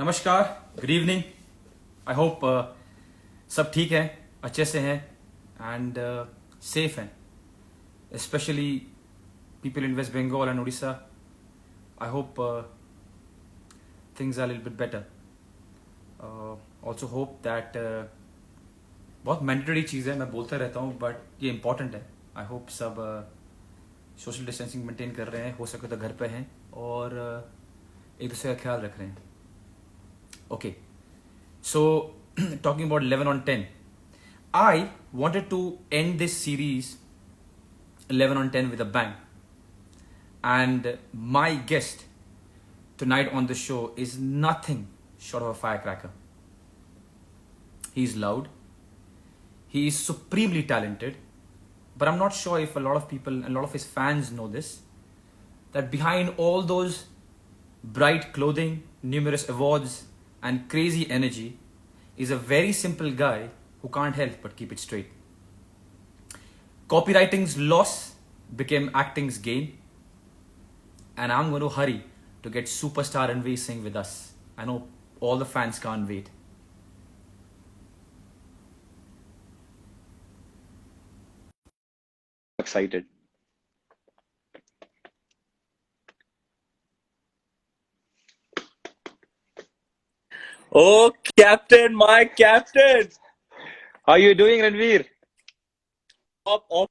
नमस्कार, good evening. I hope सब ठीक है, अच्छे से हैं एंड सेफ हैं, specially people in West Bengal and Odisha. I hope things are a little bit better. Also hope that बहुत मैंडेटरी चीज़ है, मैं बोलता रहता हूँ बट ये इम्पॉर्टेंट है। आई होप सब सोशल डिस्टेंसिंग मेंटेन कर रहे हैं, हो सके तो घर पे हैं और एक दूसरे का ख्याल रख रहे हैं। Okay, so talking about 11 on 10, I wanted to end this series 11 on 10 with a bang. And my guest tonight on the show is nothing short of a firecracker. He's loud, he is supremely talented, but I'm not sure if a lot of people and a lot of his fans know this, that behind all those bright clothing, numerous awards, and crazy energy is a very simple guy who can't help but keep it straight. Copywriting's loss became acting's gain, and I'm going to hurry to get superstar Ranveer Singh with us. I know all the fans can't wait. Excited. Oh, Captain, my Captain! How are you doing, Ranveer? Up,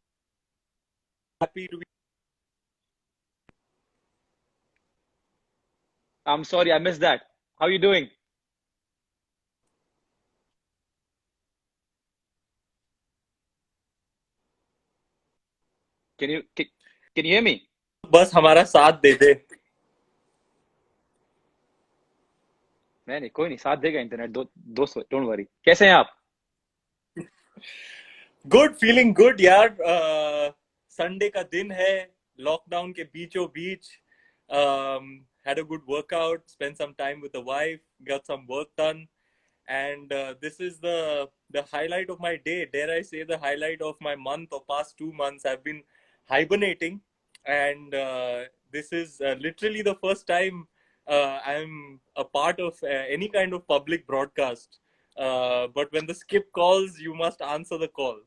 happy to be. I'm sorry, I missed that. How are you doing? Can you hear me? बस हमारा साथ दे दे. नहीं कोई नहीं, साथ देगा internet. दोस्त don't worry. कैसे हैं आप? Good, feeling good, यार. संडे का दिन है, लॉकडाउन के बीचों बीच. Had a good workout, spent some time with the wife, got some work done, and this is the highlight of my day. Dare I say the highlight of my month or past 2 months? I've been hibernating, and this is literally the first time I'm a part of any kind of public broadcast. But when the skip calls, you must answer the call.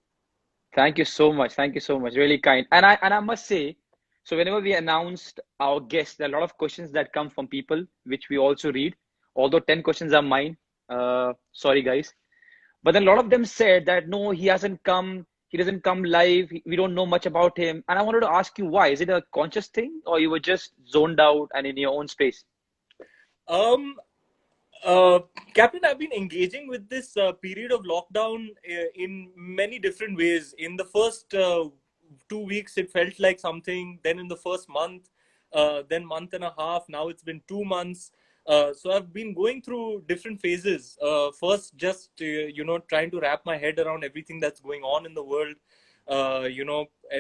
Thank you so much. Thank you so much. Really kind. And I must say, so whenever we announced our guests, there are a lot of questions that come from people, which we also read. Although 10 questions are mine. Sorry, guys. But then a lot of them said that no, he hasn't come. He doesn't come live. We don't know much about him. And I wanted to ask you why. Is it a conscious thing, or you were just zoned out and in your own space? Um, uh, Captain, I've been engaging with this period of lockdown in many different ways. In the first 2 weeks, it felt like something. Then in the first month, then month and a half. Now it's been 2 months. So I've been going through different phases. First, just trying to wrap my head around everything that's going on in the world.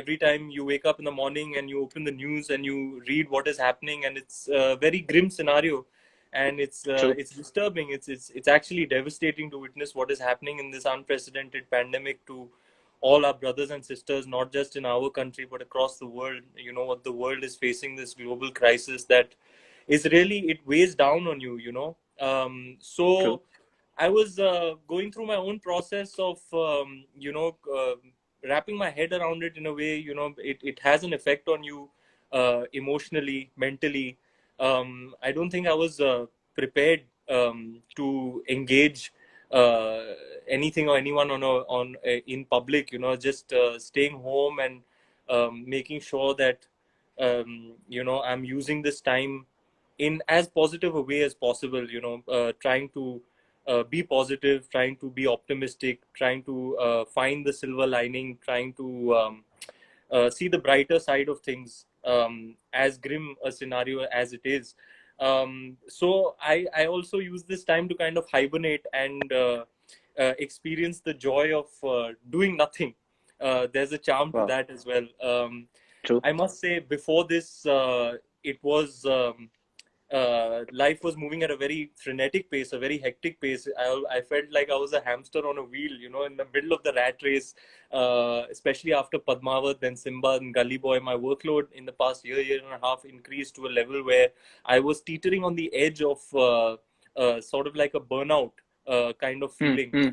Every time you wake up in the morning and you open the news and you read what is happening, and it's a very grim scenario, and True. it's disturbing. It's actually devastating to witness what is happening in this unprecedented pandemic to all our brothers and sisters, not just in our country but across the world. What the world is facing, this global crisis that is really, it weighs down on you. True. So I was going through my own process of wrapping my head around it in a way. It has an effect on you emotionally, mentally. I don't think I was prepared to engage uh, anything or anyone in public. Just staying home and making sure that I'm using this time in as positive a way as possible. Trying to be positive, trying to be optimistic, trying to find the silver lining, trying to see the brighter side of things, as grim a scenario as it is. So I also use this time to kind of hibernate and experience the joy of doing nothing. There's a charm to Wow. that as well. True. I must say, before this, it was life was moving at a very frenetic pace, a very hectic pace. I felt like I was a hamster on a wheel, in the middle of the rat race, especially after Padmavat, then Simba and Gully Boy. My workload in the past year and a half increased to a level where I was teetering on the edge of sort of like a burnout kind of Hmm. feeling. Hmm.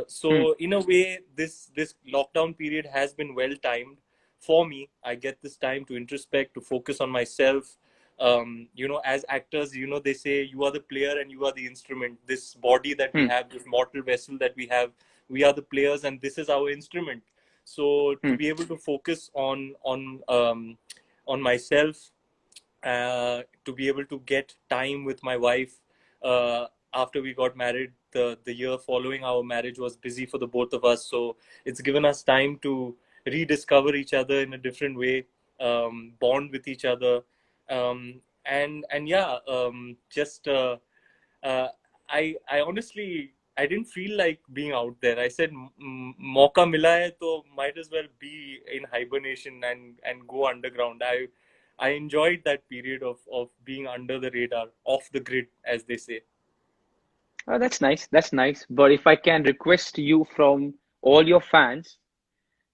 So in a way, this lockdown period has been well timed for me. I get this time to introspect, to focus on myself. As actors, they say you are the player and you are the instrument. This body that we Hmm. have, this mortal vessel that we have, we are the players and this is our instrument. So to Hmm. be able to focus on myself, to be able to get time with my wife. After we got married, the year following our marriage was busy for the both of us, so it's given us time to rediscover each other in a different way, bond with each other, and yeah, just uh, I honestly, I didn't feel like being out there. I said, "Mauka mila hai, to might as well be in hibernation and go underground." I enjoyed that period of being under the radar, off the grid, as they say. Oh, that's nice. That's nice. But if I can request you from all your fans,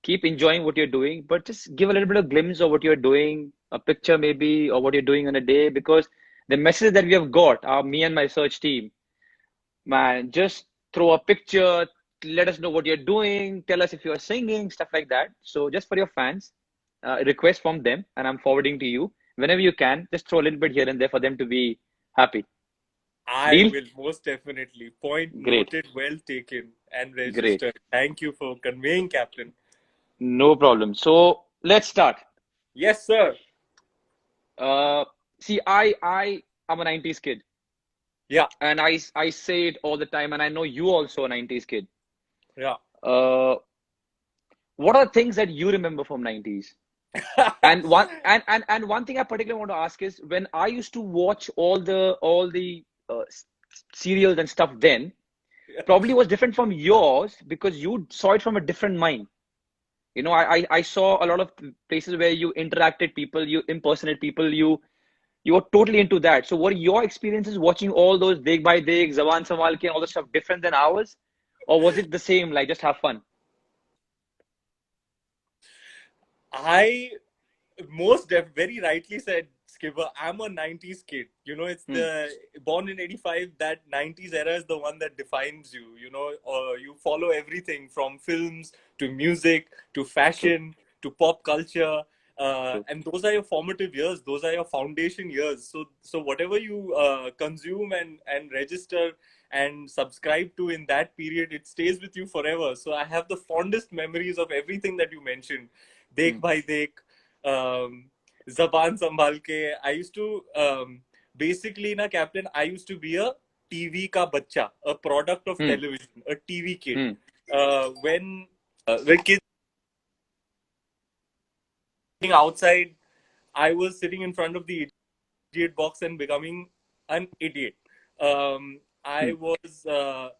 keep enjoying what you're doing, but just give a little bit of glimpse of what you're doing, a picture maybe, or what you're doing on a day, because the message that we have got, me and my search team, man, just throw a picture, let us know what you're doing, tell us if you're singing, stuff like that. So just for your fans, request from them, and I'm forwarding to you. Whenever you can, just throw a little bit here and there for them to be happy. I Deal? will most definitely. Point Great, noted, well taken and great. registered. Thank you for conveying, Captain. No problem. So let's start. Yes, sir. Uh, See, I'm a 90s kid, Yeah, and I say it all the time, and I know you also a 90s kid. yeah. Uh, what are things that you remember from 90s? And one thing I particularly want to ask is when I used to watch all the serials and stuff then, probably was different from yours because you saw it from a different mind. You know, I saw a lot of places where you interacted people, you impersonate people, you were totally into that. So were your experiences watching all those Deg by Deg, Zawan Samal Ke and all the stuff different than ours? Or was it the same, like just have fun? I very rightly said, Skipper. I'm a 90s kid. It's Hmm. the born in 85. That 90s era is the one that defines you. You follow everything from films to music to True, fashion to pop culture. true. And those are your formative years. Those are your foundation years. So whatever you consume and register and subscribe to in that period, it stays with you forever. So I have the fondest memories of everything that you mentioned. Hmm. Dekh bhai dekh, um, Zaban Sambhal ke. I used to, basically, na Captain, I used to be a TV ka bacha, a product of Hmm. television, a TV kid. Hmm. When kids being outside, I was sitting in front of the idiot box and becoming an idiot. Hmm. I was,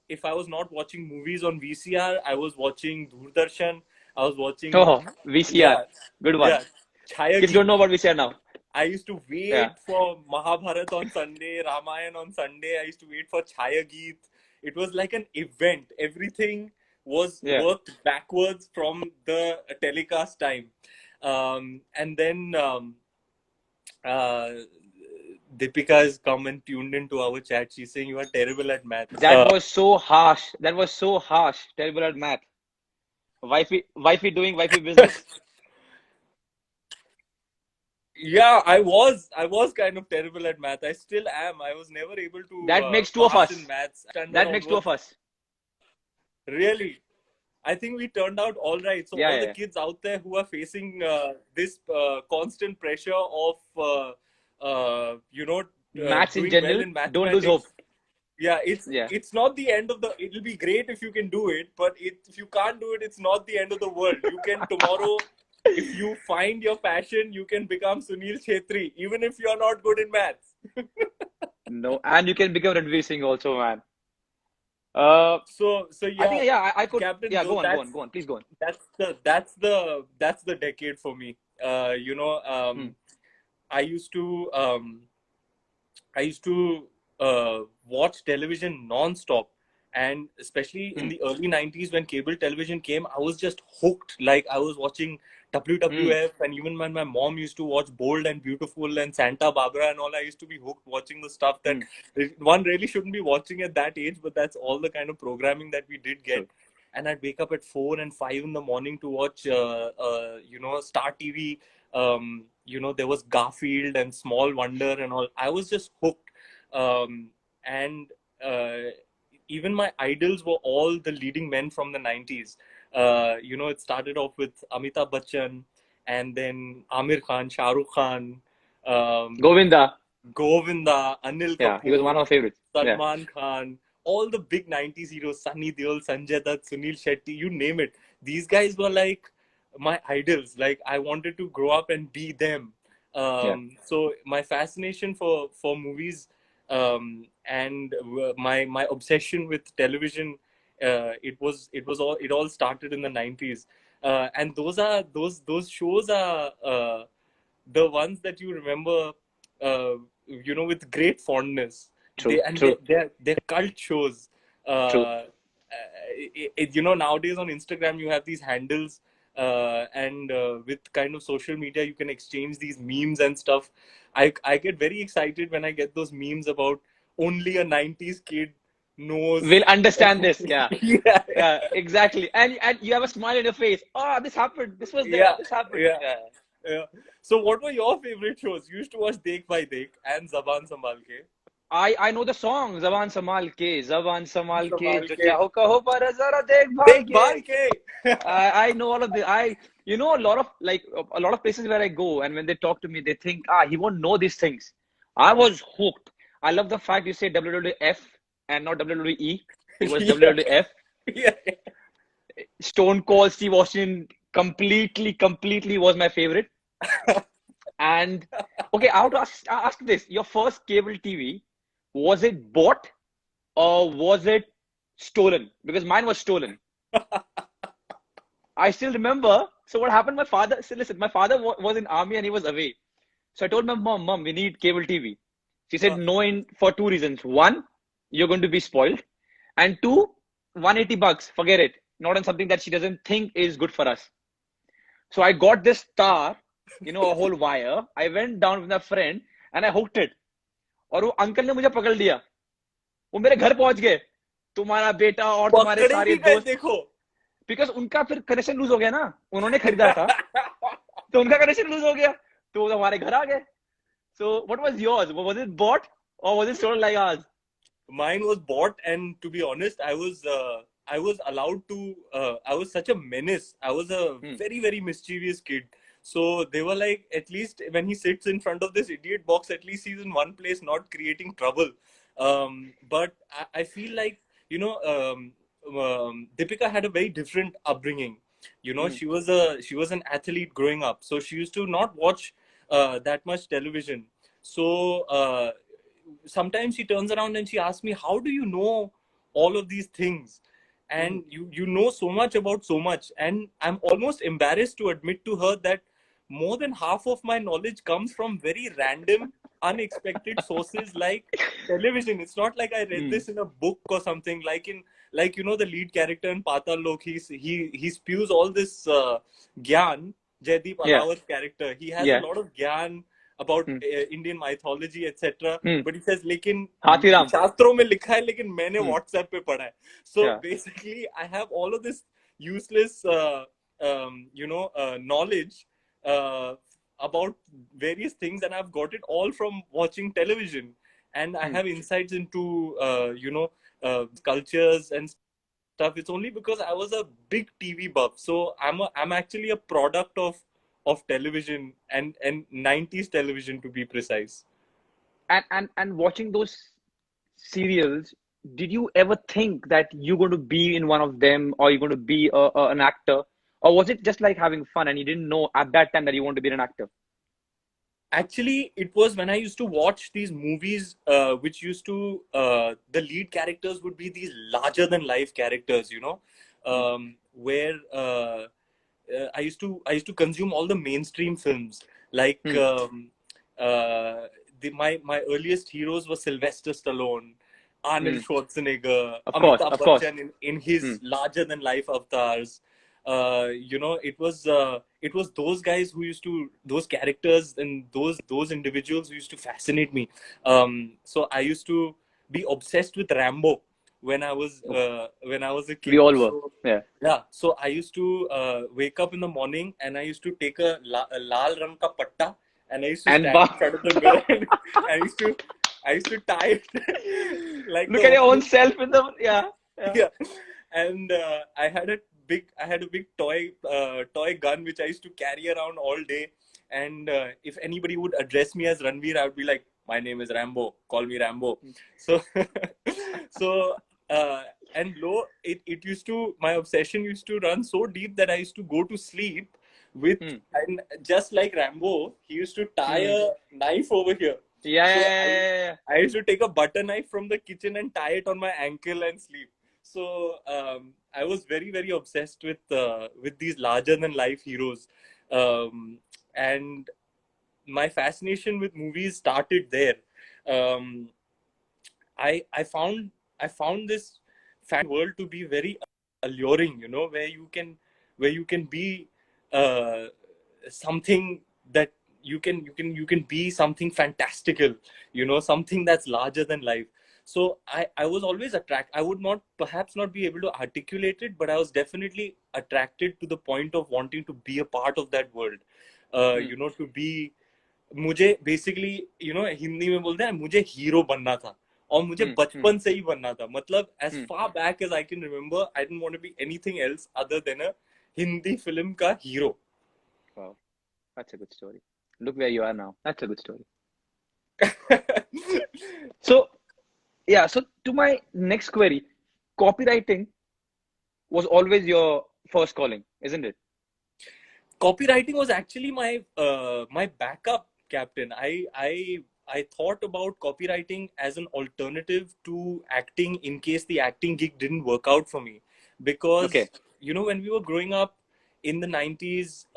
if I was not watching movies on VCR, I was watching Doordarshan. I was watching, Oh, VCR. yeah, Good one. yeah, Chaya Kids don't know Geet. about VCR now. I used to Yeah. wait for Mahabharat on Sunday, Ramayan on Sunday. I used to wait for Chaya Geet. It was like an event. Everything was Yeah. worked backwards from the telecast time. And then uh, Deepika has come and tuned into our chat. She's saying you are terrible at maths. That was so harsh. That was so harsh. Terrible at math. Wifey doing wifey business. Yeah, I was kind of terrible at math. I still am. I was never able to That makes two of pass in us. maths. Standard That makes two of onwards, us. really. I think we turned out all right. So Yeah, all the yeah. kids out there who are facing this constant pressure of Maths in doing well general, in don't lose hope. mathematics, yeah, Yeah. it's not the end of the. It'll be great if you can do it, but if you can't do it, it's not the end of the world. You can tomorrow, if you find your passion, you can become Sunil Chhetri, even if you're not good in maths. No, and you can become Ranveer Singh also, man. Uh, So I yeah, think yeah, I could. Captain. Yeah, So go on, go that's on, go on. Please go on. that's the decade for me. Hmm. I used to um, I used to watch television non-stop. And especially in the early 90s when cable television came, I was just hooked. Like I was watching WWF, and even when my mom used to watch Bold and Beautiful and Santa Barbara and all, I used to be hooked watching the stuff that one really shouldn't be watching at that age, but that's all the kind of programming that we did get. And I'd wake up at 4 and 5 in the morning to watch, Star TV. There was Garfield and Small Wonder and all. I was just hooked. And even my idols were all the leading men from the 90s. It started off with Amitabh Bachchan, and then Amir Khan, Shah Rukh Khan, Govinda, Anil Kapoor, he was one of my favorites. Salman Khan, all the big 90s heroes, Sunny Deol, Sanjay Dutt, Sunil Shetty, you name it. These guys were like my idols. Like I wanted to grow up and be them. So my fascination for movies, and my obsession with television, it all started in the 90s. And those shows are the ones that you remember, with great fondness. They're cult shows. Nowadays on Instagram you have these handles, and with kind of social media you can exchange these memes and stuff. I get very excited when I get those memes about only a 90s kid knows. Will understand this. Yeah. Exactly. And you have a smile on your face. Oh, this happened. This was there. This happened. Yeah. So what were your favorite shows? You used to watch Dekh Bhai Dekh and Zaban Sambhal Ke. I know the song Zaban Samal Ke jo chaho kaho par zara dekhbhal ke. I know all of the a lot of places where I go, and when they talk to me they think he won't know these things. I was hooked. I love the fact you say WWF and not WWE. It was WWF. Yeah. Stone Cold Steve Austin completely was my favorite. And okay, I have to ask this: your first cable TV, was it bought or was it stolen? Because mine was stolen. I still remember. So what happened? My father was in army and he was away. So I told my mom, we need cable TV. She said no, for two reasons. One, you're going to be spoiled, and two, $180. Forget it. Not on something that she doesn't think is good for us. So I got this star, a whole wire. I went down with a friend and I hooked it. और वो uncle ने मुझे पकड़ लिया, वो मेरे घर पहुंच गए, तुम्हारा बेटा और तुम्हारे सारे दोस्त देखो, बिकॉज उनका फिर कनेक्शन लूज हो गया ना, उन्होंने खरीदा था तो उनका कनेक्शन लूज हो गया, तो हमारे घर आ गए. So what was yours? Was it bought or was it stolen like ours? Mine was bought, and to be honest, I was allowed to. I was such a menace. I was a very, very mischievous kid. So they were like, at least when he sits in front of this idiot box, at least he's in one place, not creating trouble. But I feel like, Deepika had a very different upbringing. She was an athlete growing up, so she used to not watch that much television. So sometimes she turns around and she asks me, how do you know all of these things? And you know so much about so much. And I'm almost embarrassed to admit to her that more than half of my knowledge comes from very random, unexpected sources like television. It's not like I read this in a book or something. Like the lead character in Patal Lok, he spews all this gyan. Jaideep Alawat's character, he has a lot of gyan about Indian mythology, etc. But he says, "Lekin शास्त्रों में लिखा है, लेकिन मैंने WhatsApp पे पढ़ा है." So basically, I have all of this useless, knowledge about various things, and I've got it all from watching television. And I have insights into cultures and stuff. It's only because I was a big TV buff. So I'm actually a product of television, and 90s television, to be precise. And watching those serials, did you ever think that you're going to be in one of them, or you're going to be an actor, or was it just like having fun and you didn't know at that time that you want to be an actor? Actually, it was when I used to watch these movies, which used to the lead characters would be these larger than life characters, where I used to consume all the mainstream films. Like my earliest heroes were Sylvester Stallone, Arnold Hmm. Schwarzenegger, Of course, Amitabh of course. Bachchan in his Hmm. larger than life avatars. You know, it was those guys who used to, those characters and those individuals who used to fascinate me. So I used to be obsessed with Rambo when I was a We kid. all were. So Yeah. yeah, so I used to wake up in the morning and I used to take a lal rang ka patta and I used to And stand in front of the mirror and I used to tie it like the look at your own opening. self in the yeah. Yeah. Yeah, and I had a big toy gun which I used to carry around all day. And if anybody would address me as Ranveer, I would be like, "My name is Rambo. Call me Rambo." So, so uh, and it used to, my obsession used to run so deep that I used to go to sleep with, Hmm. and just like Rambo, he used to tie Hmm. a knife over here. Yeah, yeah, So yeah, yeah, yeah. I used to take a butter knife from the kitchen and tie it on my ankle and sleep. So I was very very obsessed with these larger than life heroes, and my fascination with movies started there. Um, I found this fan world to be very alluring, you know, where you can be uh, something that you can be something fantastical, you know, something that's larger than life. So I was always attracted. I would not perhaps not be able to articulate it, but I was definitely attracted to the point of wanting to be a part of that world. Hmm. You know, to be, मुझे basically you know Hindi में बोलते हैं मुझे hero बनना था और मुझे Hmm. Hmm. बचपन से ही बनना था मतलब as Hmm. Far back as I can remember I didn't want to be anything else other than a Hindi film का hero. Wow, that's a good story. Look where you are now. That's a good story. So yeah, so to my next query, copywriting was always your first calling, isn't it? Copywriting was actually my backup, captain. I thought about copywriting as an alternative to acting in case the acting gig didn't work out for me, Okay. because you know when we were growing up in the 90s,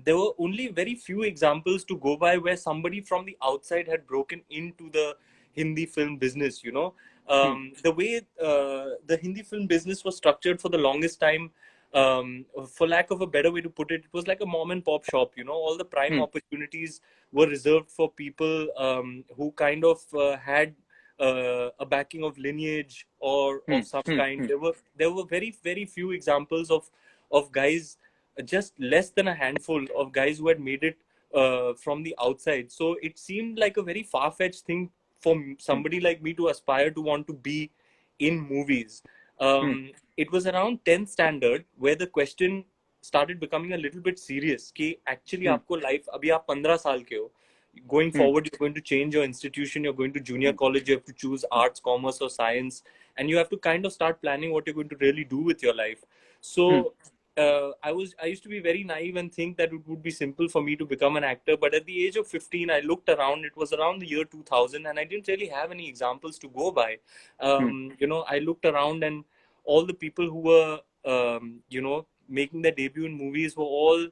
there were only very few examples to go by where somebody from the outside had broken into the Hindi film business, you know. Hmm. The way the Hindi film business was structured for the longest time, for lack of a better way to put it, it was like a mom and pop shop. You know, all the prime Hmm. opportunities were reserved for people who kind of had a backing of lineage or Hmm. of some Hmm. kind. Hmm. There were very few examples of guys, just less than a handful of guys who had made it from the outside. So it seemed like a very far fetched thing for Hmm. somebody like me to aspire to want to be in movies. Hmm. It was around 10th standard where the question started becoming a little bit serious कि actually Hmm. आपको life, अभी आप 15 साल के हो, going Hmm. forward you're going to change your institution, you're going to junior Hmm. college, you have to choose Hmm. arts, commerce or science, and you have to kind of start planning what you're going to really do with your life. Hmm. So I used to be very naive and think that it would be simple for me to become an actor. But at the age of 15, I looked around. It was around the year 2000, and I didn't really have any examples to go by. Hmm. You know, I looked around, and all the people who were, you know, making their debut in movies were all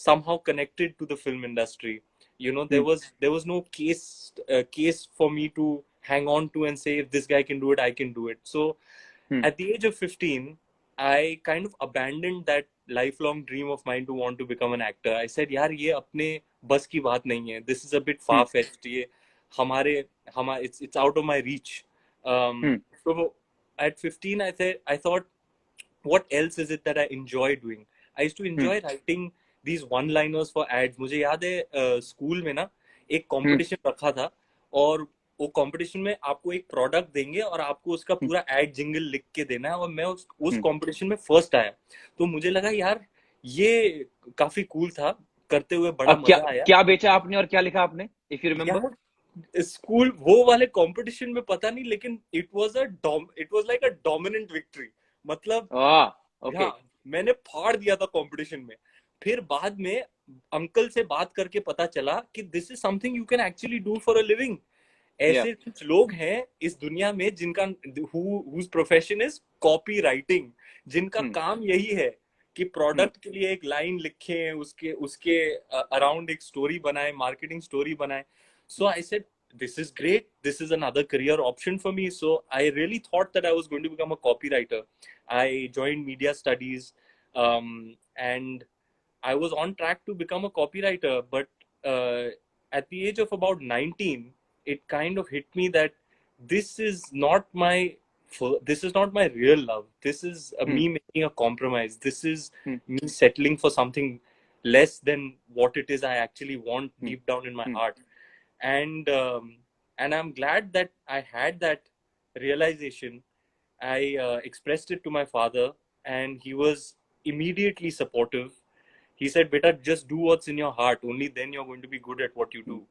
somehow connected to the film industry. You know, Hmm. there was no case for me to hang on to and say if this guy can do it, I can do it. So Hmm. at the age of 15, I kind of abandoned that lifelong dream of mine to want to become an actor. I said, यार ये अपने बस की बात नहीं है. This is a bit Hmm. far fetched. ये हमारे it's out of my reach. Hmm. So at 15, I thought, what else is it that I enjoy doing? I used to Hmm. enjoy writing these one-liners for ads. मुझे याद है school में ना एक Hmm. Competition रखा था, और वो कंपटीशन में आपको एक प्रोडक्ट देंगे और आपको उसका Hmm. पूरा एड जिंगल लिख के देना है, और मैं उस Hmm. कंपटीशन में फर्स्ट आया. तो मुझे लगा यार ये काफी कूल था, करते हुए बड़ा क्या मजा आया. क्या बेचा आपने और क्या लिखा आपने, इफ यू रिमेम्बर? यार स्कूल वो वाले कंपटीशन में पता नहीं, लेकिन it was like a dominant victory. मतलब Ah, हाँ, okay. मैंने फाड़ दिया था कंपटीशन में. फिर बाद में अंकल से बात करके पता चला कि this is something you can actually do for a living. Yeah. ऐसे कुछ लोग हैं इस दुनिया में जिनका whose profession is copy writing, जिनका Hmm. काम यही है कि Hmm. प्रोडक्ट के लिए एक लाइन लिखे, उसके उसके अराउंड एक स्टोरी बनाए, मार्केटिंग स्टोरी बनाए. So I said this is great. This is another career option for me. So I really thought that I was going to become a copywriter. I joined media studies, and I was on track to become a copywriter. But at the age of about 19, it kind of hit me that this is not my this is not my real love. This is me making a compromise. This is me settling for something less than what it is I actually want deep down in my heart. And I'm glad that I had that realization. I expressed it to my father, and he was immediately supportive. He said, "Beta, just do what's in your heart. Only then you're going to be good at what you do."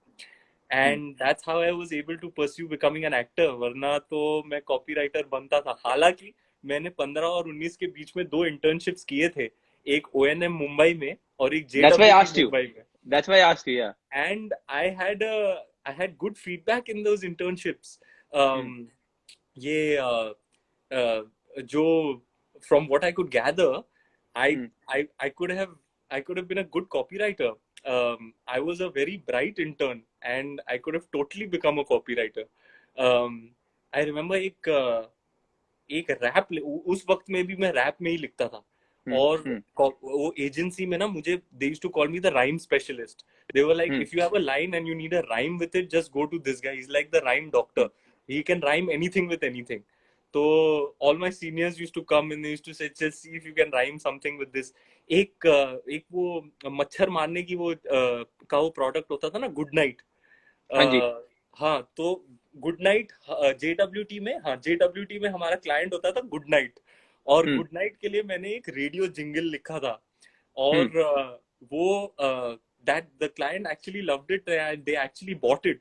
And that's how I was able to pursue becoming an actor. वरना तो मैं copywriter बनता था. हालांकि मैंने 15 और 19 के बीच में 2 internships किए थे. एक ONM मुंबई में और एक That's why I JWT asked you. Mumbai में. That's why I asked you, yeah. And I had good feedback in those internships. ये जो from what I could gather, I could have been a good copywriter. I was a very bright intern, and I could have totally become a copywriter. I remember एक rap उस वक्त में भी मैं rap में ही लिखता था. और वो एजेंसी में ना मुझे they used to call me the rhyme specialist. They were like, if you have a line and you need a rhyme with it, just go to this guy. He's like the rhyme doctor. He can rhyme anything with anything. So all my seniors used to come and they used to say, just see if you can rhyme something with this. एक वो मच्छर मारने की वो का वो product होता था ना, गुड नाइट. हाँ, तो गुड नाइट JWT में हमारा क्लाइंट होता था गुड नाइट. और गुड नाइट के लिए मैंने एक रेडियो जिंगल लिखा था. और वो that the client actually loved it and they actually bought it.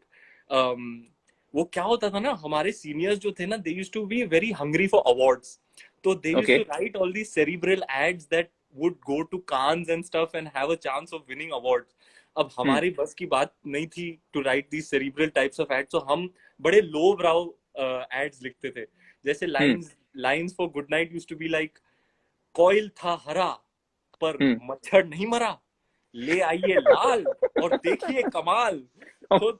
वो क्या होता था ना, हमारे सीनियर्स जो थे ना, they used to be very hungry for awards. So they used to write all these cerebral ads that would go to Cannes and stuff and have a chance of winning awards. अब हमारी बस की बात नहीं थी to write these cerebral types of ads, so हम बड़े low brow ads लिखते थे. जैसे lines for good night used to be like, कोयल था हरा पर मच्छर नहीं मरा, ले आइए लाल और देखिए कमाल. तो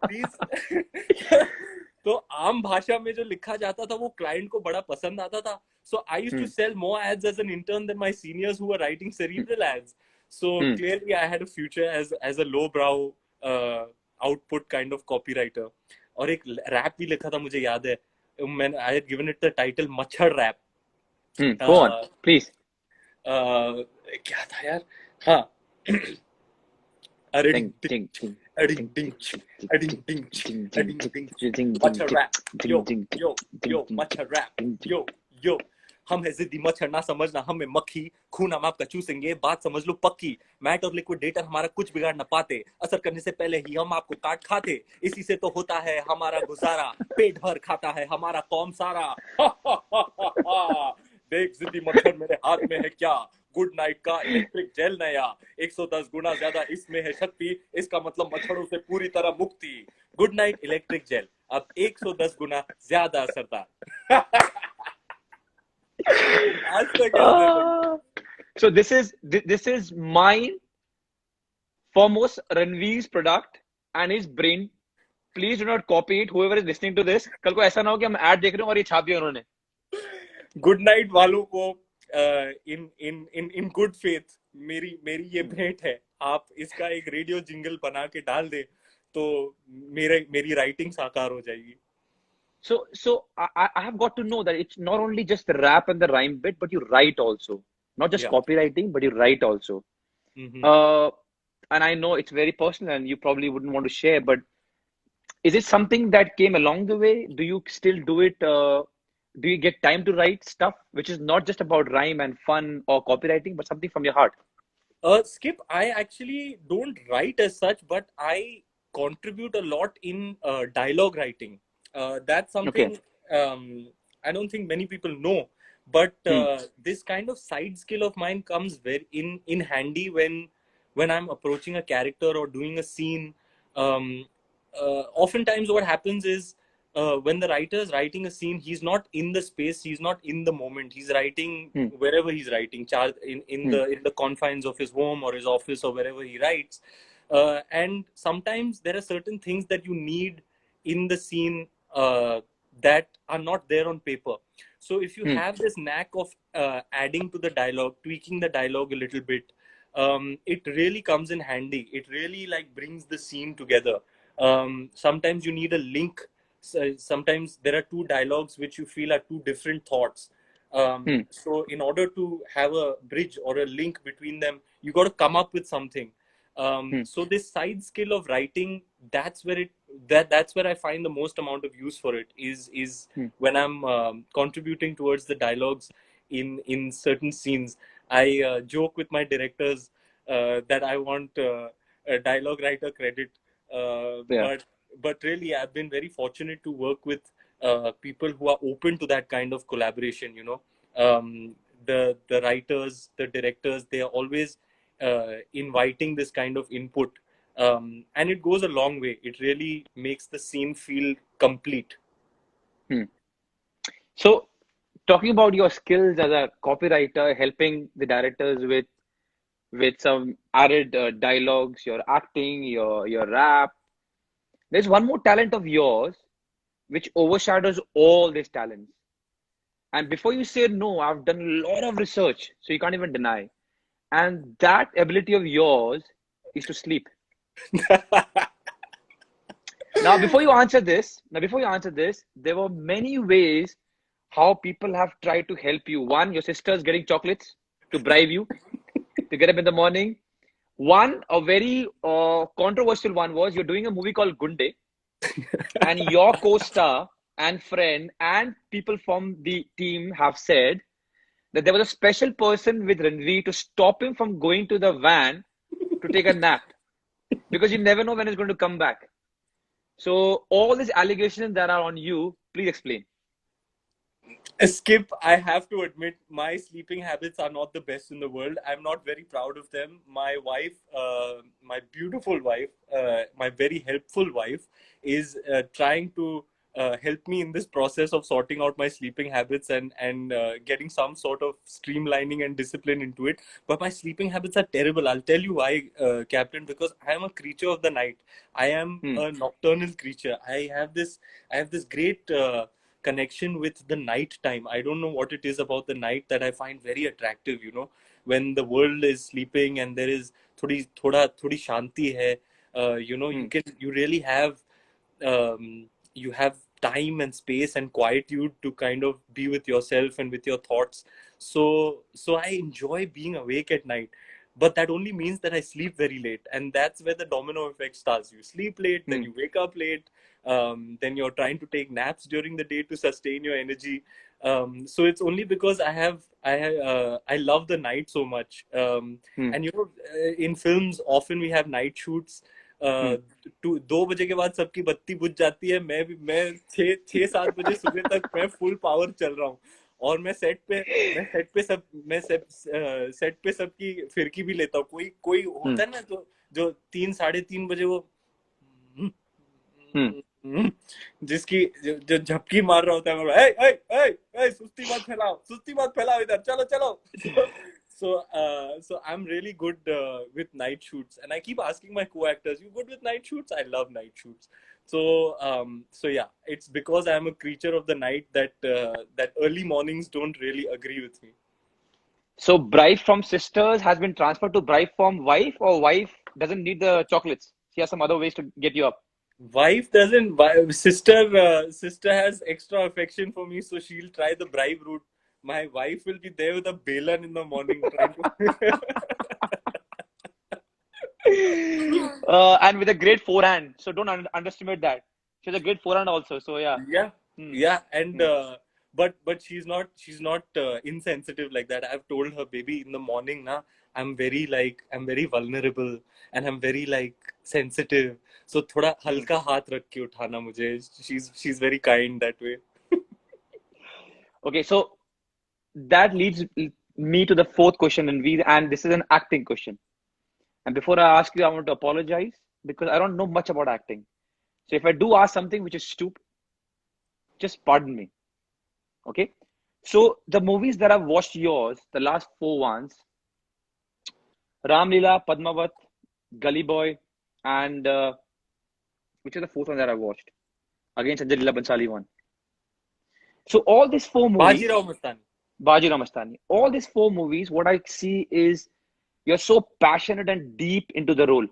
तो आम भाषा में जो लिखा जाता था वो क्लाइंट को बड़ा पसंद आता था. So I used to sell more ads as an intern than my seniors who were writing cerebral ads. So clearly I had a future as a lowbrow output kind of copywriter. और एक rap भी लिखा था, मुझे याद है. I had given it the title मच्छर rap. Go on, please. क्या था यार? हाँ. मच्छर रैप. यो मच्छर रैप. यो हम है जिद्दी मच्छर, ना समझना हमें मक्खी, खून हम आपका चूसेंगे, बात समझ लो पक्की. मैट और लिक्विड डेटर हमारा कुछ बिगाड़ ना पाते, असर करने से पहले ही हम आपको काट खाते. इसी से तो होता है हमारा गुजारा, पेट भर खाता है हमारा कौम सारा. देख जिद्दी मच्छर मेरे हाथ में है क्या, गुड नाइट का इलेक्ट्रिक जेल नया, 110 गुना ज्यादा इसमें है शक्ति, इसका मतलब मच्छरों से पूरी तरह मुक्ति. गुड नाइट इलेक्ट्रिक जेल, अब 110 गुना ज्यादा असरदार. So this is mine, foremost Ranveer's product and his brain. Please do not copy it. Whoever is listening to this, कल को ऐसा ना हो कि हम ad देख रहे हो और ये छाप दिया उन्होंने. गुड नाइट वालों को इन गुड फेथ मेरी ये भेंट है. आप इसका एक रेडियो जिंगल बना के डाल दे तो मेरी राइटिंग साकार हो जाएगी. So I have got to know that it's not only just the rap and the rhyme bit, but you write also. Not just copywriting, but you write also. And I know it's very personal and you probably wouldn't want to share, but is it something that came along the way? Do you still do it? Do you get time to write stuff which is not just about rhyme and fun or copywriting, but something from your heart? Skip, I actually don't write as such, but I contribute a lot in dialogue writing. That's something I don't think many people know, but this kind of side skill of mine comes very in handy when I'm approaching a character or doing a scene. Oftentimes what happens is when the writer is writing a scene, he's not in the space, he's not in the moment, he's writing wherever he's writing, in the confines of his home or his office or wherever he writes. And sometimes there are certain things that you need in the scene that are not there on paper. So if you Hmm. have this knack of adding to the dialogue, tweaking the dialogue a little bit, it really comes in handy. It really like brings the scene together. Sometimes you need a link. Sometimes there are two dialogues which you feel are two different thoughts. Hmm. So in order to have a bridge or a link between them, you got to come up with something. Hmm. So this side skill of writing, that's where that's where I find the most amount of use for it is Hmm. when I'm contributing towards the dialogues in certain scenes. I joke with my directors that I want a dialogue writer credit, Yeah. but really I've been very fortunate to work with people who are open to that kind of collaboration. The writers, the directors, they are always inviting this kind of input, and it goes a long way. It really makes the scene feel complete. Hmm. So, talking about your skills as a copywriter, helping the directors with some added dialogues, your acting, your rap. There's one more talent of yours which overshadows all these talents. And before you say no, I've done a lot of research, so you can't even deny. And that ability of yours is to sleep. Now, before you answer this, there were many ways how people have tried to help you. One, your sister's getting chocolates to bribe you to get up in the morning. One, a very controversial one was you're doing a movie called Gunde, and your co-star and friend and people from the team have said that there was a special person with Ranveer to stop him from going to the van to take a nap because you never know when he's going to come back. So all these allegations that are on you, please explain. Skip, I have to admit, my sleeping habits are not the best in the world. I'm not very proud of them. My wife, my beautiful wife, my very helpful wife, is trying to help me in this process of sorting out my sleeping habits and getting some sort of streamlining and discipline into it. But my sleeping habits are terrible. I'll tell you why, Captain. Because I am a creature of the night. I am Hmm. a nocturnal creature. I have this great. Connection with the night time. I don't know what it is about the night that I find very attractive, when the world is sleeping and there is थोड़ी shanti hai. Hmm. You really have you have time and space and quietude to kind of be with yourself and with your thoughts. So I enjoy being awake at night, but that only means that I sleep very late, and that's where the domino effect starts. You sleep late, then Hmm. you wake up late, then you're trying to take naps during the day to sustain your energy. So it's only because I love the night so much. Hmm. And in films often we have night shoots. Hmm. 2 बजे के बाद सबकी बत्ती बुझ जाती है. मैं 6-7 बजे सुबह तक मैं फुल पावर चल रहा हूँ, और मैं सेट पे सबकी फिरकी भी लेता हूँ. कोई कोई Hmm. होता है ना, जो 3-3:30 बजे वो Hmm. जो झपकी मार रहा होता है. मैं, ए, ए, ए, ए, सुस्ती मत फैलाओ इधर, चलो चलो. So I'm really good with night shoots, and I keep asking my co-actors, "You good with night shoots?" I love night shoots. So yeah, it's because I'm a creature of the night that early mornings don't really agree with me. So bribe from sisters has been transferred to bribe from wife, or wife doesn't need the chocolates. She has some other ways to get you up. Wife doesn't. Sister has extra affection for me, so she'll try the bribe route. My wife will be there with a balan in the morning trying to. And with a great forehand. So don't underestimate that. She has a great forehand also. So yeah. Yeah, Hmm. yeah, and Hmm. but she's not insensitive like that. I've told her, baby, in the morning, na, I'm very vulnerable, and I'm very like sensitive. So थोड़ा Hmm. हल्का हाथ रख के उठाना मुझे. She's very kind that way. Okay, so that leads me to the fourth question, and this is an acting question. And before I ask you, I want to apologize because I don't know much about acting. So if I do ask something which is stupid, just pardon me. Okay. So the movies that I've watched yours, the last four ones, Ram Leela, Padmavat, Gully Boy, and which is the fourth one that I watched? against Sanjay Leela Bhansali won. So all these four movies, Bajirao Mastani. Bajirao Mastani, all these four movies, what I see is you're so passionate and deep into the role.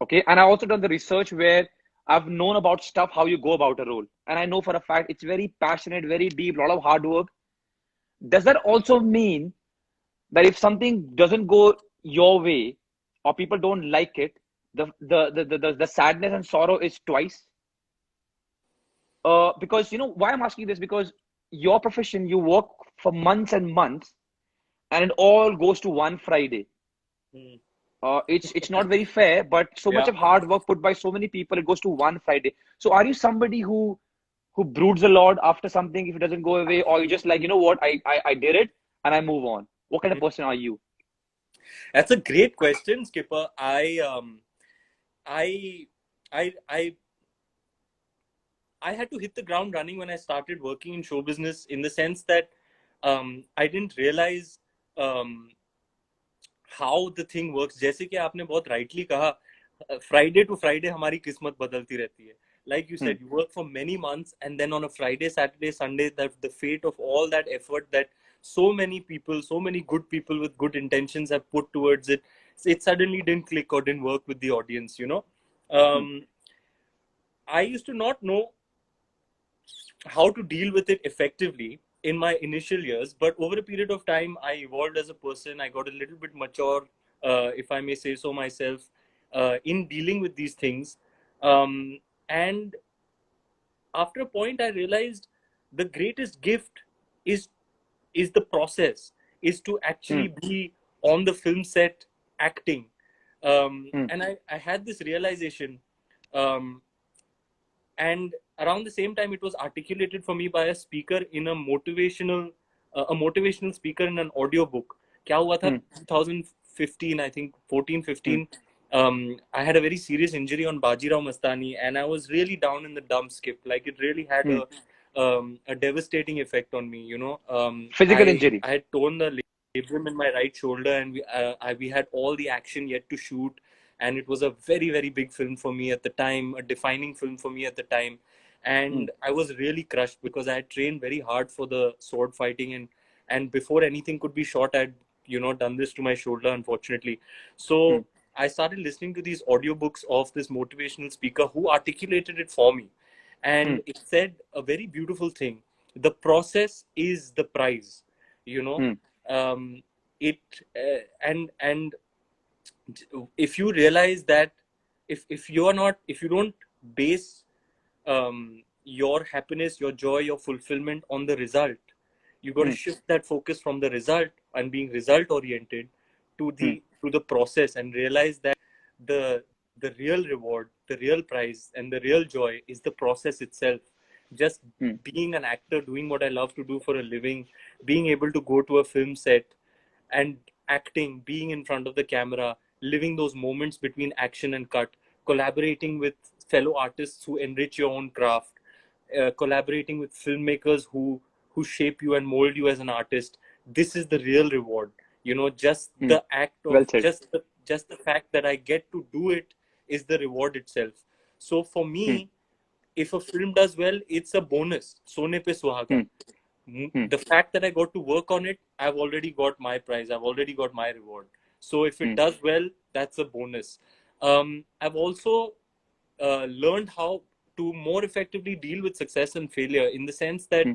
Okay, and I also done the research where I've known about stuff how you go about a role, and I know for a fact it's very passionate, very deep, a lot of hard work. Does that also mean that if something doesn't go your way or people don't like it, the sadness and sorrow is twice? Because you know why I'm asking this, because your profession, you work for months and months, and it all goes to one Friday. Hmm. It's not very fair, but so much Yeah. of hard work put by so many people, it goes to one Friday. So are you somebody who broods a lot after something if it doesn't go away, or you just like, you know what, I did it and I move on? What kind of person are you? That's a great question, Skipper. I I had to hit the ground running when I started working in show business, in the sense that I didn't realize um, how the thing works. जैसे कि आपने बहुत rightly कहा, Friday to Friday हमारी किस्मत बदलती रहती है. Like you Hmm, said, you work for many months, and then on a Friday, Saturday, Sunday, that the fate of all that effort that so many people, so many good people with good intentions have put towards it, it suddenly didn't click or didn't work with the audience, you know. hmm, I used to not know how to deal with it effectively in my initial years, but over a period of time I evolved as a person. I got a little bit mature, if I may say so myself, in dealing with these things. And after a point I realized the greatest gift is is the process, is to hmm, actually be on the film set acting. hmm, And I had this realization, um, and around the same time it was articulated for me by a speaker in a motivational speaker in an audio book. क्या हुआ था, hmm, 2015, I think 14 hmm, 15, I had a very serious injury on Bajirao Mastani, and I was really down in the dumps, Skip. Like, it really had hmm. a devastating effect on me, you know. Physical injury. I had torn the labrum in my right shoulder, and we had all the action yet to shoot, and it was a very, very big film for me at the time, a defining film for me at the time. Hmm, And I was really crushed because I had trained very hard for the sword fighting, and before anything could be shot, I'd, you know, done this to my shoulder, unfortunately. hmm, So I started listening to these audiobooks of this motivational speaker who articulated it for me, hmm, and it said a very beautiful thing: the process is the prize, you know. hmm, It and if you realize that, if you are not, if you don't base your happiness, your joy, your fulfillment on the result, you got to hmm, shift that focus from the result and being result oriented hmm, to the process, and realize that the the real reward, the real prize, and the real joy is the process itself. Just hmm, being an actor, doing what I love to do for a living, being able to go to a film set and acting, being in front of the camera, living those moments between action and cut, collaborating with fellow artists who enrich your own craft, collaborating with filmmakers who shape you and mold you as an artist. This is the real reward. You know, just hmm. the act of Well said. just the fact that I get to do it is the reward itself. So for Hmm, me, if a film does well, it's a bonus. Sone pe suhaga. hmm, hmm, The fact that I got to work on it, I've already got my prize. I've already got my reward. So if it hmm, does well, that's a bonus. I've also learned how to more effectively deal with success and failure, in the sense that hmm,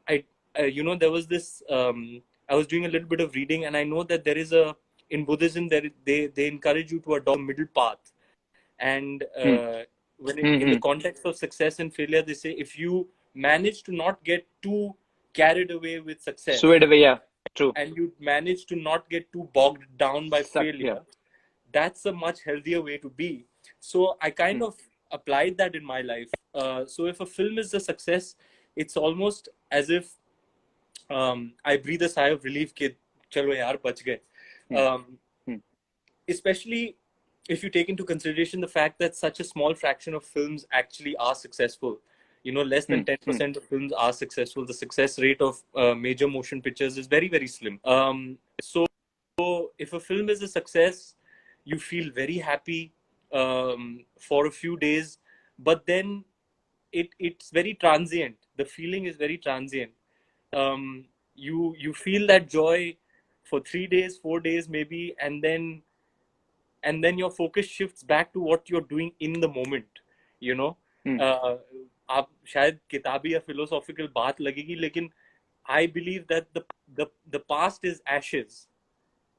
I, you know, there was this. I was doing a little bit of reading, and I know that there is a, in Buddhism, that they encourage you to adopt a middle path. And hmm, when hmm, in the hmm. context of success and failure, they say if you manage to not get too carried away with success, Swayed away, yeah. True. and you manage to not get too bogged down by Suck, yeah. failure, that's a much healthier way to be. So I kind Hmm, of applied that in my life. So if a film is a success, it's almost as if I breathe a sigh of relief कि चलो यार बच गए. hmm, Um, hmm, especially if you take into consideration the fact that such a small fraction of films actually are successful. You know, less hmm, than hmm, 10% of films are successful. The success rate of major motion pictures is very, very slim. So if a film is a success, you feel very happy for a few days, but then it's very transient. The feeling is very transient. You feel that joy for 3 days, 4 days maybe, and then your focus shifts back to what you're doing in the moment. You know, आप शायद किताबी या philosophical बात लगेगी, लेकिन I believe that the past is ashes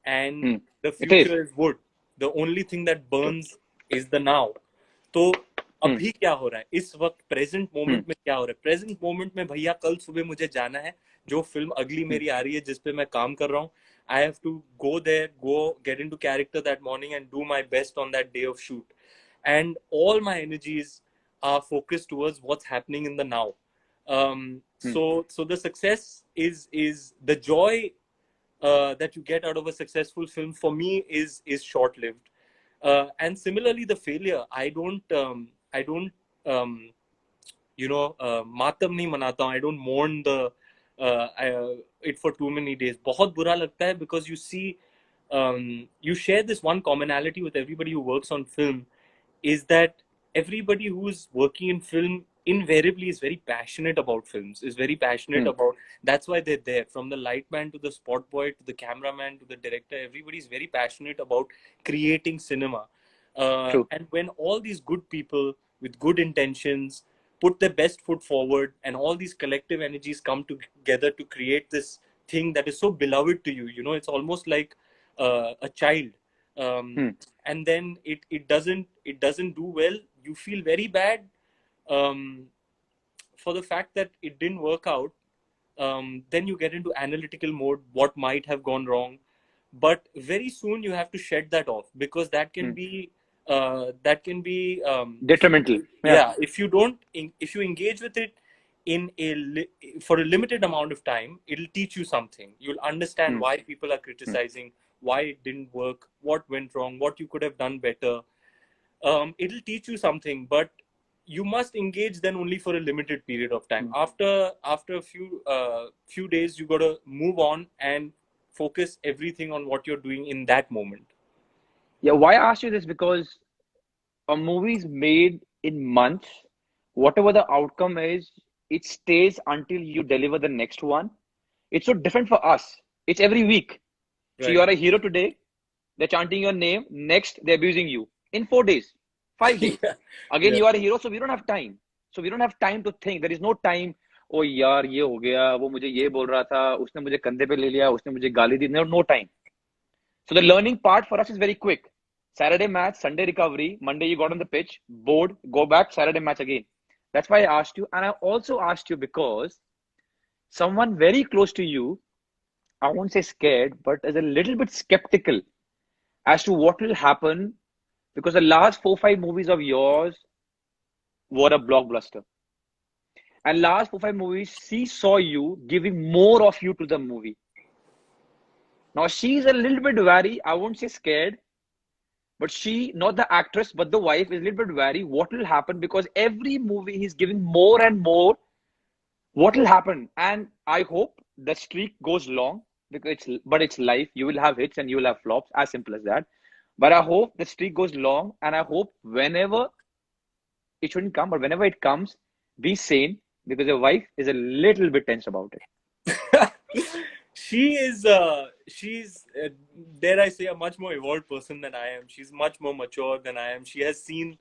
and the It is. future is wood. The only thing that burns is the now. तो अभी क्या हो रहा है इस वक्त, प्रेजेंट मोमेंट में क्या हो रहा है? प्रेजेंट मोमेंट में भैया कल सुबह मुझे जाना है, जो फिल्म अगली मेरी आ रही है जिस पे मैं काम कर रहा हूँ, I have to go there, get into character that morning and do my best on that day of shoot. And all my energies are focused towards what's happening in the now. So the success is the joy that you get out of a successful film, for me, is short lived. And similarly, the failure, I don't मातम नहीं मनाता हूँ. I don't mourn it for too many days. बहुत बुरा लगता है, because you share this one commonality with everybody who works on film, is that everybody who's working in film invariably is very passionate about films, is very passionate about, that's why they're there. From the lightman to the spot boy to the cameraman to the director, everybody's very passionate about creating cinema. And when all these good people with good intentions put their best foot forward, and all these collective energies come together to create this thing that is so beloved to you, you know, it's almost like a child. And then it doesn't do well, you feel very bad for the fact that it didn't work out. Then you get into analytical mode, what might have gone wrong, but very soon you have to shed that off, because that can be detrimental. If you engage with it for a limited amount of time, it'll teach you something. You'll understand why people are criticizing, why it didn't work, what went wrong, what you could have done better. It'll teach you something, but you must engage then only for a limited period of time. After a few days, you got to move on and focus everything on what you're doing in that moment. Why I asked you this, because a movie is made in months. Whatever the outcome is, it stays until you deliver the next one. It's so different for us. It's every week. So you are a hero today, they're chanting your name. Next, they're abusing you. In 4 days, 5 days. Again, you are a hero, so we don't have time. So we don't have time to think. There is no time. Oh यार ये हो गया, वो मुझे ये बोल रहा था, उसने मुझे कंधे पे ले लिया, उसने मुझे गाली दी. No time. So the learning part for us is very quick. Saturday match, Sunday recovery, Monday you got on the pitch, bored, go back, Saturday match again. That's why I asked you. And I also asked you because someone very close to you, I won't say scared, but is a little bit skeptical as to what will happen, because the last 4-5 movies of yours were a blockbuster. And last 4-5 movies, she saw you giving more of you to the movie. Now she's a little bit wary, I won't say scared, but she, not the actress, but the wife, is a little bit wary what will happen, because every movie he's giving more and more. What will happen? And I hope the streak goes long, because it's life. You will have hits and you will have flops, as simple as that. But I hope the streak goes long, and I hope whenever it shouldn't come, but whenever it comes, be sane, because your wife is a little bit tense about it. She's dare I say, a much more evolved person than I am. She's much more mature than I am. She has seen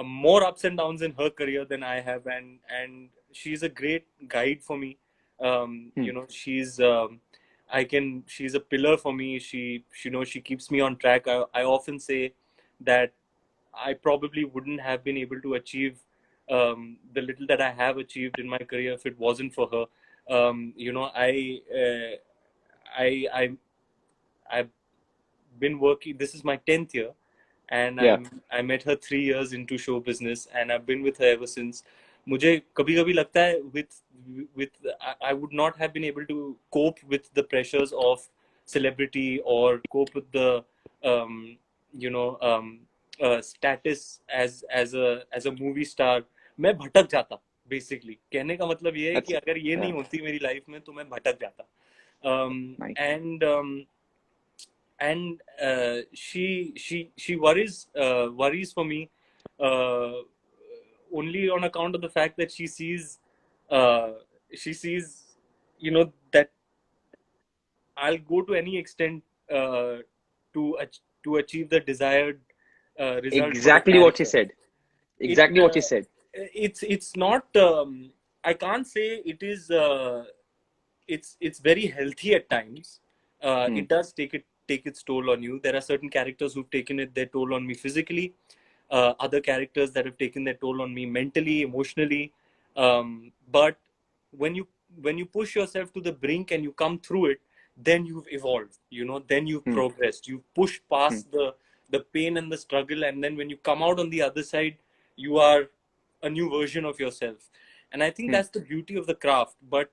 more ups and downs in her career than I have, and she's a great guide for me. You know, she's a pillar for me. She keeps me on track. I often say that I probably wouldn't have been able to achieve the little that I have achieved in my career if it wasn't for her. You know, I've been working. This is my 10th year, and I met her 3 years into show business, and I've been with her ever since. मुझे कभी-कभी लगता है with I would not have been able to cope with the pressures of celebrity, or cope with the status as a movie star. मैं भटक जाता. Basically, कहने का मतलब ये है कि अगर ये नहीं होती मेरी लाइफ में, तो मैं भटक जाता. And she worries for me only on account of the fact that uh, she sees, that I'll go to any extent to achieve the desired result for the Exactly what she character. said. It Exactly what she said. it's not. I can't say it is. It's very healthy at times. Hmm. It does take its toll on you. There are certain characters who've taken their toll on me physically. Other characters that have taken their toll on me mentally, emotionally. But when you when you push yourself to the brink and you come through it, then you've evolved. Then you've Hmm. progressed. You've pushed Hmm. past the pain and the struggle, and then when you come out on the other side, you are a new version of yourself. And I think Hmm. that's the beauty of the craft. But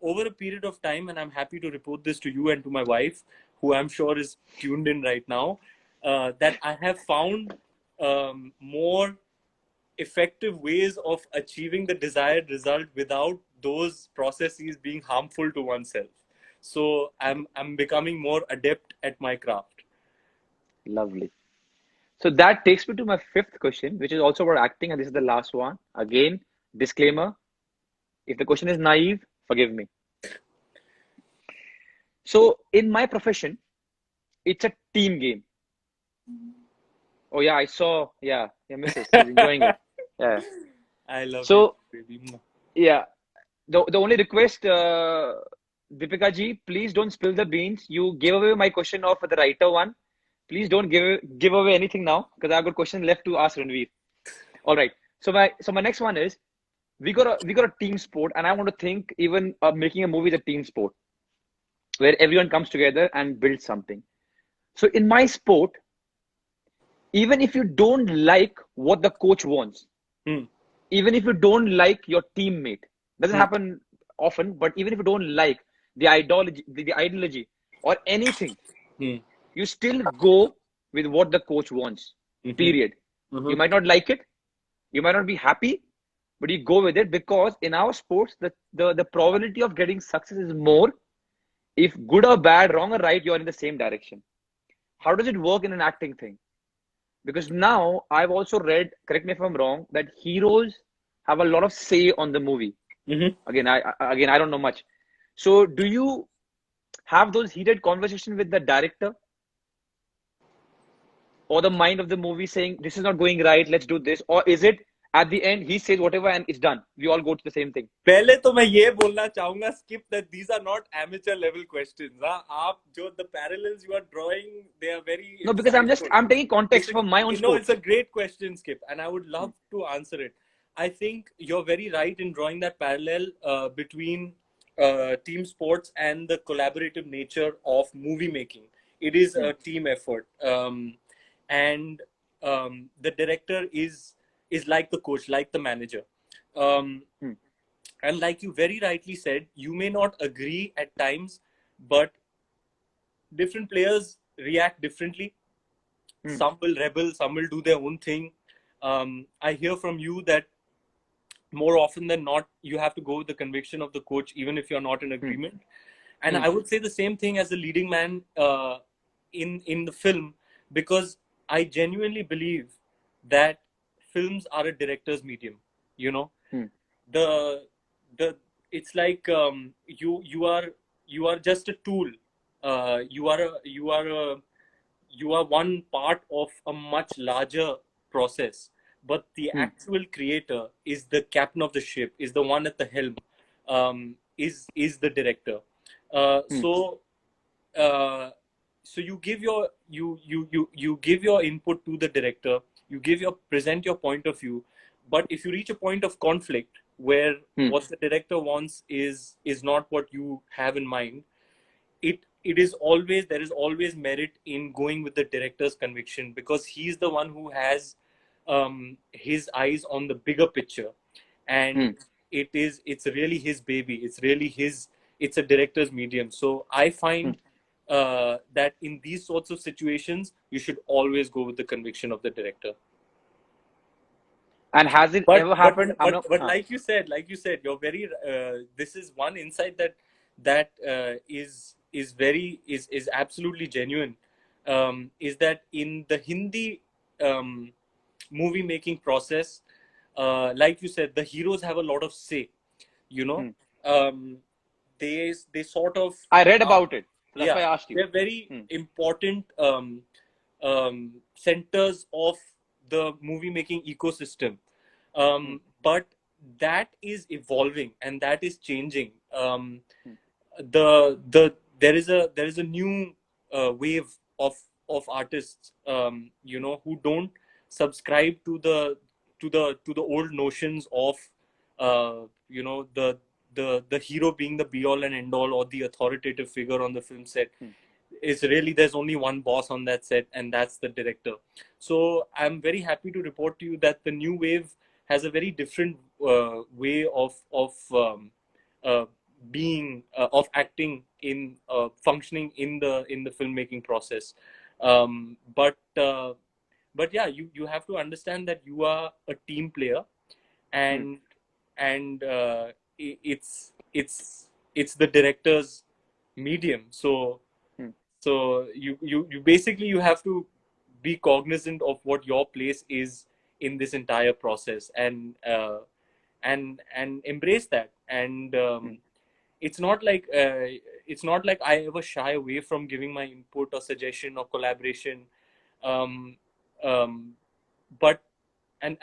over a period of time, and I'm happy to report this to you and to my wife, who I'm sure is tuned in right now, that I have found more effective ways of achieving the desired result without those processes being harmful to oneself. So I'm becoming more adept at my craft. Lovely. So that takes me to my fifth question, which is also about acting, and this is the last one. Again, disclaimer: if the question is naive, forgive me. So in my profession, it's a team game. Oh yeah, I saw. Yeah, yeah, Mrs. She's enjoying it. Yeah. I love you, So baby. yeah, the only request, Deepika ji, please don't spill the beans. You gave away my question of the writer one. Please don't give away anything now because I've got question left to ask Ranveer. All right. So my next one is we got a team sport, and I want to think even making a movie is a team sport where everyone comes together and builds something. So in my sport, even if you don't like what the coach wants, Hmm. even if you don't like your teammate, doesn't Hmm. happen often, but even if you don't like the ideology or anything, Hmm. you still go with what the coach wants. Mhm. Period. You Mhm. might not like it, you might not be happy, but you go with it because in our sports, the probability of getting success is more if good or bad, wrong or right, you're in the same direction. How does it work in an acting thing? Because now I've also read, correct me if I'm wrong, that heroes have a lot of say on the movie. Mhm. Again, I don't know much. So do you have those heated conversations with the director or the mind of the movie saying this is not going right, let's do this? Or is it at the end he says whatever and it's done? We all go to the same thing. पहले तो मैं ये बोलना चाहूंगा skip that these are not amateur level questions. हाँ, आप जो the parallels you are drawing, they are very No, because insightful. I'm taking context It's from my own it's sport. a great question, Skip, and I would love to answer it. I think you're very right in drawing that parallel between team sports and the collaborative nature of movie making. It is Hmm. a team effort, and the director is like the coach, like the manager. Um, Hmm. and like you very rightly said, you may not agree at times, but different players react differently. Hmm. Some will rebel, some will do their own thing. I hear from you that more often than not, you have to go with the conviction of the coach, even if you're not in Hmm. agreement. And Hmm. I would say the same thing as the leading man in the film, because I genuinely believe that films are a director's medium. You know, Hmm. the the it's like you are just a tool. You are one part of a much larger process, but the Hmm. actual creator is the captain of the ship, is the one at the helm, is the director. uh, Hmm. so uh, so you give your input to the director, you present your point of view, but if you reach a point of conflict where Hmm. what the director wants is not what you have in mind, it is always there is always merit in going with the director's conviction, because he's the one who has his eyes on the bigger picture, Hmm. and it's really his baby, it's a director's medium. So I Hmm. find that in these sorts of situations you should always go with the conviction of the director. And has it but ever but happened? I'm but not. but like you said, you're very this is one insight that is very is absolutely genuine. Is that in the Hindi movie making process, like you said, the heroes have a lot of say. You know, Hmm. um, they sort of I read are, about it. So that's yeah, why I asked you. they're very Hmm. important centers of the movie making ecosystem. Hmm. But that is evolving and that is changing. Hmm. There is a new wave of artists, who don't subscribe to the old notions of the hero being the be all and end all or the authoritative figure on the film set. Hmm. Is really there's only one boss on that set, and that's the director. So I'm very happy to report to you that the new wave has a very different way uh, of acting in functioning in the filmmaking process. But yeah, you have to understand that you are a team player, Hmm. and it's the director's medium. Hmm. So you basically you have to be cognizant of what your place is in this entire process, and embrace that. And Hmm. it's not like I ever shy away from giving my input or suggestion or collaboration. um, um, but and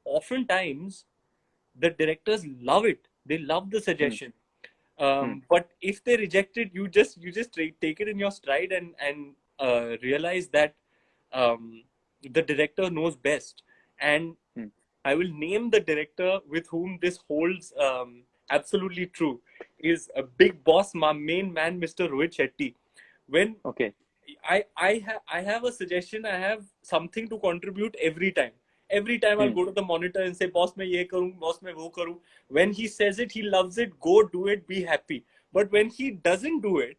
oftentimes the directors love it. They love the Hmm. suggestion. Hmm. But if they reject it, you just take it in your stride and realize that the director knows best. And Hmm. I will name the director with whom this holds absolutely true is a big boss, my main man, Mr. Rohit Shetty. When Okay. I have a suggestion, I have something to contribute every time. Every time I'll Hmm. go to the monitor and say, "Boss, मैं ये करूँ, boss, मैं वो करूँ." When he says it, he loves it. Go do it. Be happy. But when he doesn't do it,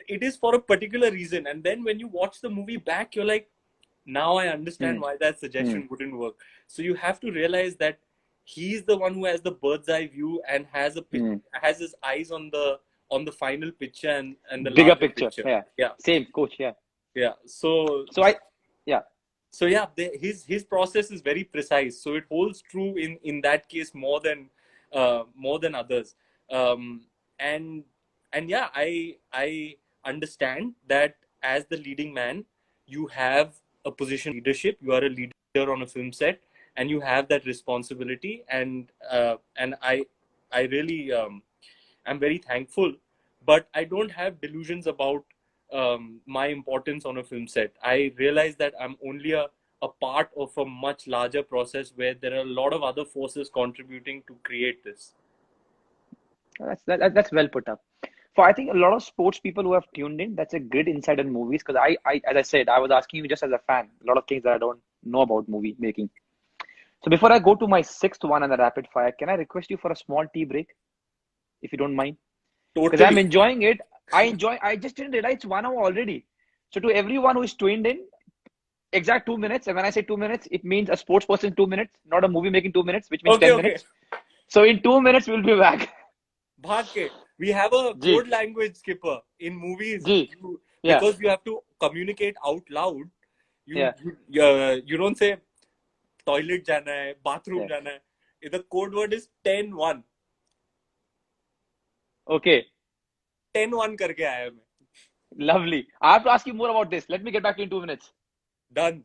it is for a particular reason. And then when you watch the movie back, you're like, now I Hmm. understand why that Hmm. suggestion wouldn't work. So you have to realize that he's the one who has the bird's eye view and Hmm. has his eyes on the final picture and the Bigger larger picture. picture. Yeah. Yeah, Same, coach. Yeah. yeah. So So yeah. so yeah, his process is very precise. So it holds true in that case more than others. Um, and and yeah, I understand that as the leading man, you have a position of leadership. You are a leader on a film set, and you have that responsibility. And I really I'm very thankful, but I don't have delusions about my importance on a film set. I realize that I'm only a part of a much larger process where there are a lot of other forces contributing to create this. That's well put up. For I think a lot of sports people who have tuned in, that's a great insight on movies. Because I, as I said, I was asking you just as a fan, a lot of things that I don't know about movie making. So before I go to my sixth one and the rapid fire, can I request you for a small tea break, if you don't mind? Because I'm Totally. enjoying it. I just didn't realize it's 1 hour already. So to everyone who is tuned in, exact 2 minutes. And when I say 2 minutes, it means a sports person 2 minutes, not a movie making 2 minutes, which means Okay, 10 okay. minutes. So in 2 minutes, we'll be back. Bhag we have a G, code language, Skipper. In movies, G. Yeah, because you have to communicate out loud, yeah, you don't say toilet jana hai, bathroom yeah. jana hai. The code word is 10-1. Okay, 10-1 करके आया मैं. lovely. I have to ask you more about this. Let me get back to you in 2 minutes. Done.